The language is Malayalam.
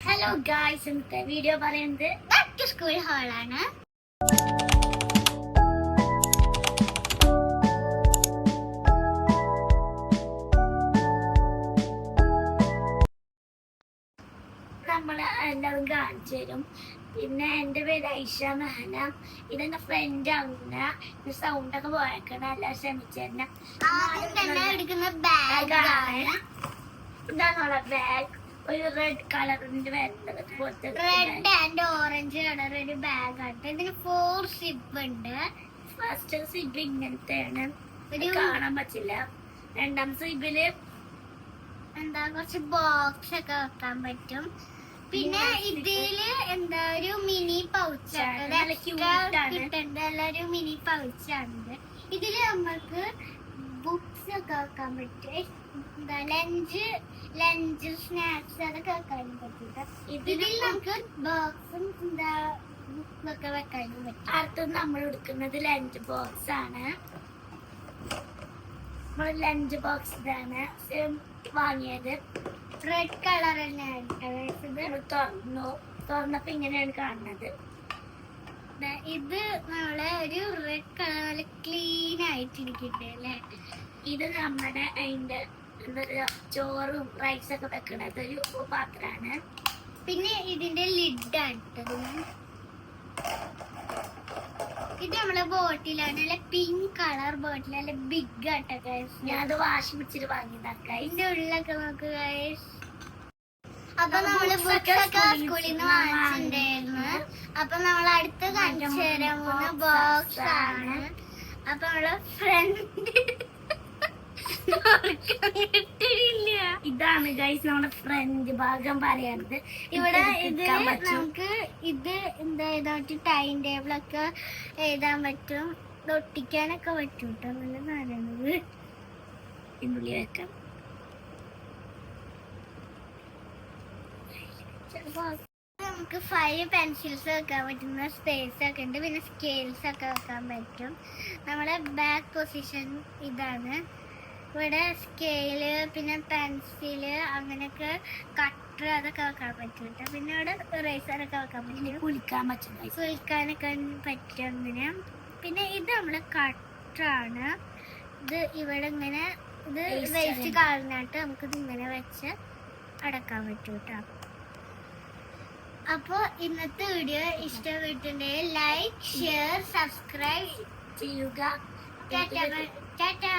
ഹലോ ഗായ്സ്, ഇന്നത്തെ വീഡിയോ പറയുന്നത് ബാക്ക് ടു സ്കൂൾ ഹാളാണ്. നമ്മൾ എല്ലാവരും കാണിച്ചു തരും. പിന്നെ എൻ്റെ പേര് ഐഷ മെഹന, ഇതെന്റെ ഫ്രണ്ട് ആവുന്ന സൗണ്ടൊക്കെ പോയേക്കണം, എല്ലാം ക്ഷമിച്ചെന്നെ. എടുക്കുന്ന ബാഗാണ്. ഇതാണുള്ള ബാഗ്, ഒരു റെഡ് കളറിന്റെ റെഡ് ആൻഡ് ഓറഞ്ച് കളർ ഒരു ബാഗ് ആണ്. ഇതിന് 4 സിബ് ഉണ്ട്. ഫസ്റ്റ് സിബ് ഇങ്ങനത്തെയാണ്, കാണാൻ പറ്റില്ല. രണ്ടാമത്തെ സിബില് എന്താ കുറച്ച് ബോക്സ് ഒക്കെ വെക്കാൻ പറ്റും. പിന്നെ ഇതില് എന്താ ഒരു മിനി പൗച്ചാണ്, ഒരു മിനി പൗച്ചാണ്. ഇതില് നമ്മൾക്ക് ബുക്സ് ഒക്കെ വെക്കാൻ പറ്റും. എന്താ ലഞ്ച് സ്നാക്സ് അതൊക്കെ വെക്കാനും പറ്റില്ല. ഇതിൽ നമുക്ക് ബോക്സും എന്താ ബുക്കൊക്കെ വെക്കാനും പറ്റും. അടുത്തത് നമ്മൾ എടുക്കുന്നത് ലഞ്ച് ബോക്സ് ആണ്. നമ്മൾ ലഞ്ച് ബോക്സ് ഇതാണ് വാങ്ങിയത്. റെഡ് കളർ തന്നെയാണ്. തുറന്നപ്പോ ഇങ്ങനെയാണ് കാണുന്നത്. ഇത് നമ്മളെ ഒരു റെഡ് കളർ ക്ലീൻ ആയിട്ടിരിക്കട്ടെ അല്ലേ. ഇത് നമ്മുടെ അതിന്റെ എന്താ ചോറും റൈസൊക്കെ വെക്കണത് ഒരു പാത്രമാണ്. പിന്നെ ഇതിന്റെ ലിഡാണ് ഇട്ടത്. ഇത് നമ്മളെ ബോട്ടിലാണ്, നല്ല പിങ്ക് കളർ ബോട്ടിൽ, നല്ല ബിഗ് ആട്ടോ ഗൈസ്. ഞാൻ അത് വാഷ് പിടിച്ചിട്ട് വാങ്ങിയതാക്ക. ഇതിന്റെ ഉള്ളിലൊക്കെ നോക്ക് ഗൈസ്. അപ്പൊ നമ്മള് ബുക്കൊക്കെ സ്കൂളിൽ നിന്ന് വാങ്ങിച്ചിട്ടുണ്ടായിരുന്നു. അപ്പൊ നമ്മൾ അടുത്ത് കാണിച്ചു തരാൻ പോകുന്ന ബോക്സ് ആണ്. അപ്പൊ നമ്മളെ ഫ്രണ്ട് ഇതാണ് ഗൈസ് നമ്മുടെ ഫ്രണ്ട് ഭാഗം പറയാറുണ്ട്. ഇവിടെ ഇത് നമുക്ക് ഇത് എന്താ ഇതായിട്ട് ടൈം ടേബിൾ ഒക്കെ എഴുതാൻ പറ്റും, ഒട്ടിക്കാനൊക്കെ പറ്റും കേട്ടോ. നല്ല സാധനമാണത്. ഇതിനുള്ളിൽ വെക്കാം. നമുക്ക് 5 പെൻസിൽസ് വെക്കാൻ പറ്റുന്ന സ്പേസ് ഒക്കെ ഉണ്ട്. പിന്നെ സ്കെയിൽസ് ഒക്കെ വെക്കാൻ പറ്റും. നമ്മളെ ബാക്ക് പൊസിഷൻ ഇതാണ്. ഇവിടെ സ്കെയില്, പിന്നെ പെൻസില്, അങ്ങനെയൊക്കെ കട്ടർ അതൊക്കെ വെക്കാൻ പറ്റും കേട്ടോ. പിന്നെ ഇവിടെ ഇറേസറൊക്കെ വെക്കാൻ പറ്റും, കുളിക്കാനൊക്കെ പറ്റും അങ്ങനെ. പിന്നെ ഇത് നമ്മള് കട്ടറാണ്. ഇത് ഇവിടെ ഇങ്ങനെ ഇത് വേസ്റ്റ് കളഞ്ഞിട്ട് നമുക്കിത് ഇങ്ങനെ വെച്ച് അടക്കാൻ പറ്റും കേട്ടോ. അപ്പോൾ ഇന്നത്തെ വീഡിയോ ഇഷ്ടപ്പെട്ടിട്ടുണ്ടെങ്കിൽ ലൈക്ക്, ഷെയർ, സബ്സ്ക്രൈബ് ചെയ്യുക. ടാറ്റാ.